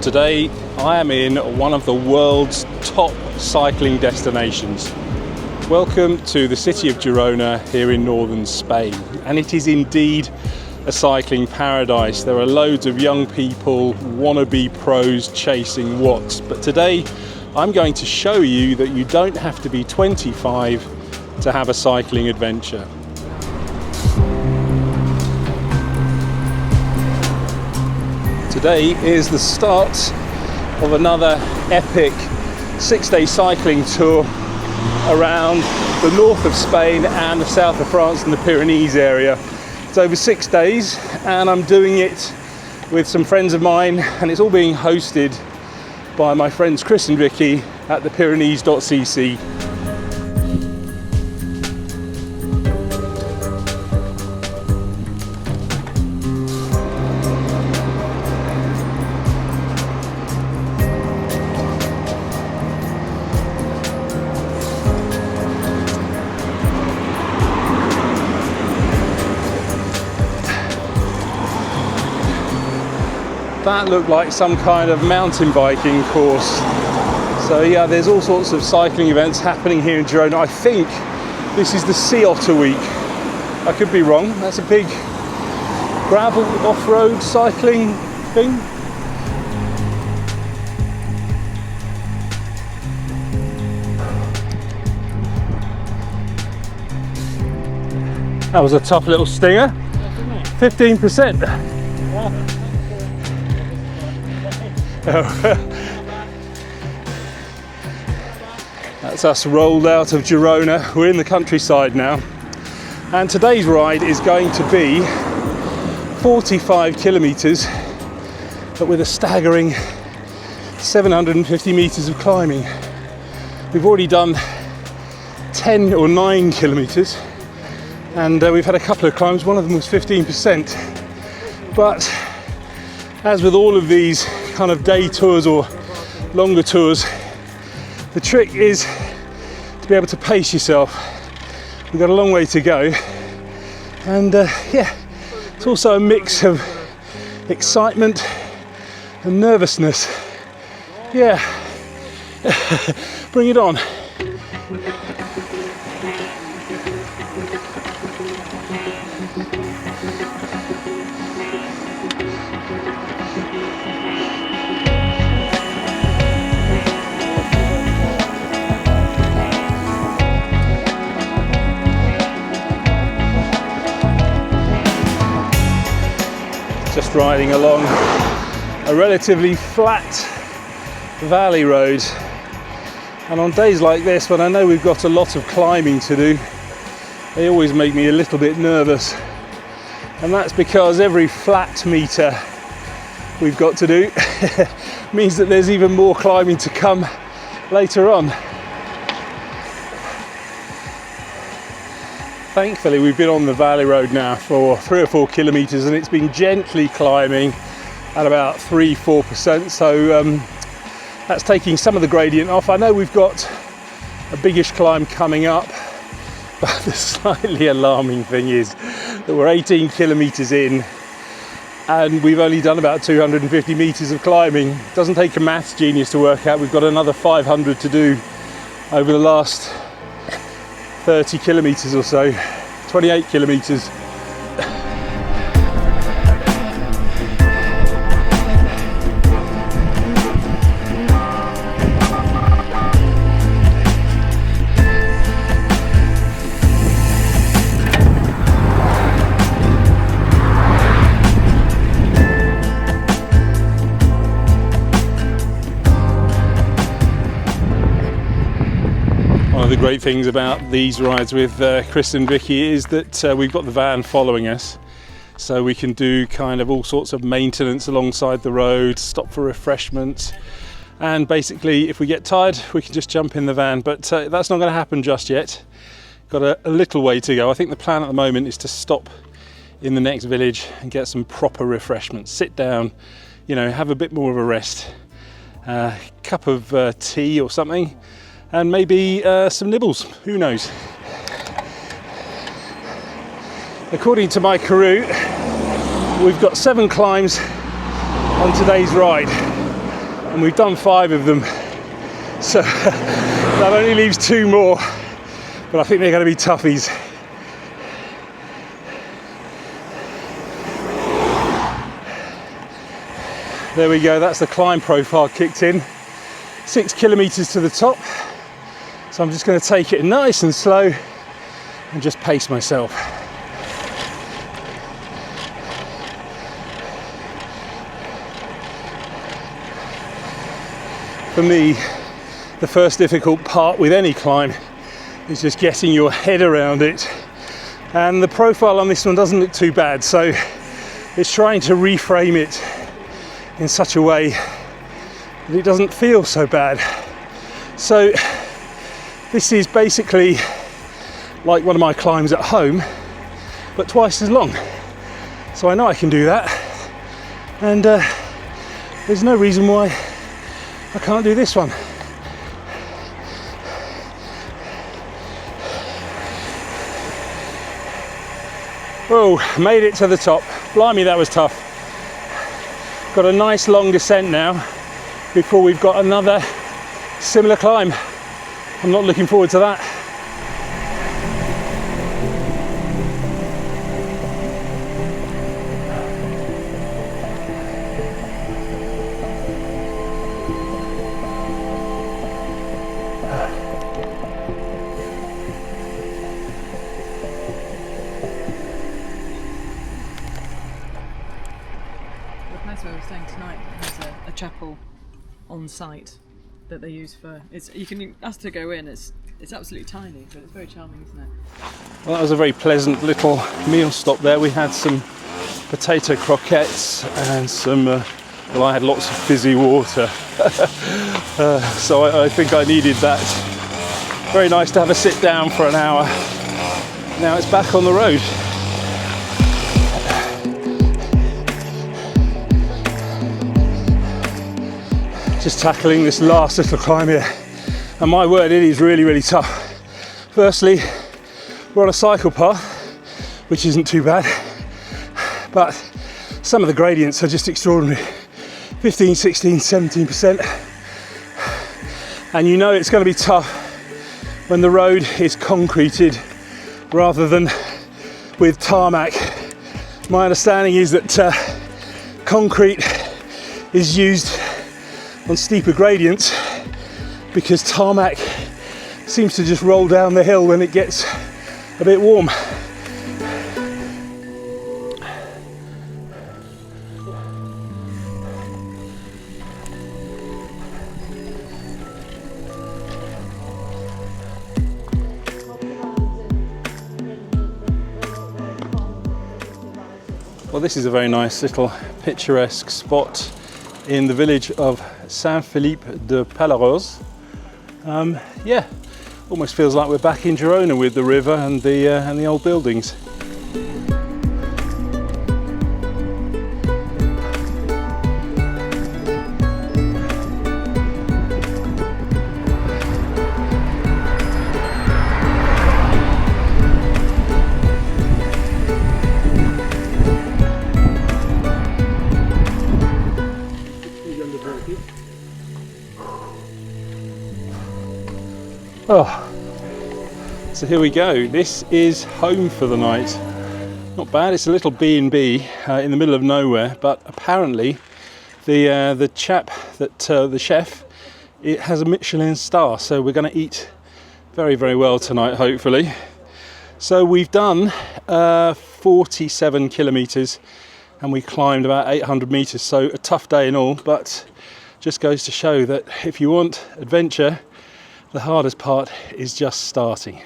Today I am in one of the world's top cycling destinations. Welcome to the city of Girona here in northern Spain, and it is indeed a cycling paradise. There are loads of young people, wannabe pros chasing watts, but today I'm going to show you that you don't have to be 25 to have a cycling adventure. Today is the start of another epic 6-day cycling tour around the north of Spain and the south of France and the Pyrenees area. It's over 6 days and I'm doing it with some friends of mine, and it's all being hosted by my friends Chris and Vicky at the Pyrenees.cc. That looked like some kind of mountain biking course. So yeah, there's all sorts of cycling events happening here in Girona. I think this is the Sea Otter week. I could be wrong. That's a big gravel off-road cycling thing. That was a tough little stinger. 15%. That's us rolled out of Girona. We're in the countryside now, and today's ride is going to be 45 kilometers, but with a staggering 750 meters of climbing. We've already done 10 or 9 kilometers, and we've had a couple of climbs. One of them was 15%, but as with all of these kind of day tours or longer tours, the trick is to be able to pace yourself. We've got a long way to go, and yeah, it's also a mix of excitement and nervousness. Yeah, bring it on. Just riding along a relatively flat valley road, and on days like this, when I know we've got a lot of climbing to do, they always make me a little bit nervous, and that's because every flat meter we've got to do means that there's even more climbing to come later on. Thankfully, we've been on the valley road now for 3 or 4 kilometers, and it's been gently climbing at about 3-4%. So that's taking some of the gradient off. I know we've got a biggish climb coming up, but the slightly alarming thing is that we're 18 kilometers in and we've only done about 250 meters of climbing. It doesn't take a maths genius to work out we've got another 500 to do over the last 30 kilometers or so, 28 kilometers. One of the great things about these rides with Chris and Vicky is that we've got the van following us, so we can do kind of all sorts of maintenance alongside the road, stop for refreshments, and basically if we get tired we can just jump in the van. But that's not going to happen just yet. Got a little way to go. I think the plan at the moment is to stop in the next village and get some proper refreshments, sit down, you know, have a bit more of a rest, cup of tea or something, and maybe some nibbles, who knows. According to my Karoo, we've got 7 climbs on today's ride. and we've done 5 of them, so that only leaves 2 more, but I think they're going to be toughies. There we go, that's the climb profile kicked in. 6 kilometers to the top, so I'm just going to take it nice and slow and just pace myself. For me, the first difficult part with any climb is just getting your head around it, and the profile on this one doesn't look too bad, so it's trying to reframe it in such a way that it doesn't feel so bad. So this is basically like one of my climbs at home, but twice as long, so I know I can do that, and there's no reason why I can't do this one. Oh, made it to the top. Blimey, that was tough. Got a nice long descent now before we've got another similar climb. I'm not looking forward to that. Where we're staying tonight has a chapel on site that they use for. You can ask to go in. It's absolutely tiny, but it's very charming, isn't it? Well, that was a very pleasant little meal stop there. We had some potato croquettes and some. Well, I had lots of fizzy water, so I think I needed that. Very nice to have a sit down for an hour. Now it's back on the road. Just tackling this last little climb here, and my word, it is really, really tough. Firstly, we're on a cycle path, which isn't too bad, but some of the gradients are just extraordinary. 15, 16, 17%, and you know it's going to be tough when the road is concreted rather than with tarmac. My understanding is that concrete is used on steeper gradients because tarmac seems to just roll down the hill when it gets a bit warm. Well, this is a very nice little picturesque spot in the village of Saint-Philippe de Palaiseau. Yeah, almost feels like we're back in Girona with the river and the old buildings. Oh, so here we go. This is home for the night. Not bad. It's a little B&B in the middle of nowhere, but apparently the chap that the chef, it has a Michelin star, so we're going to eat very, very well tonight, hopefully. So we've done 47 kilometers and we climbed about 800 meters, so a tough day and all, but just goes to show that if you want adventure, the hardest part is just starting.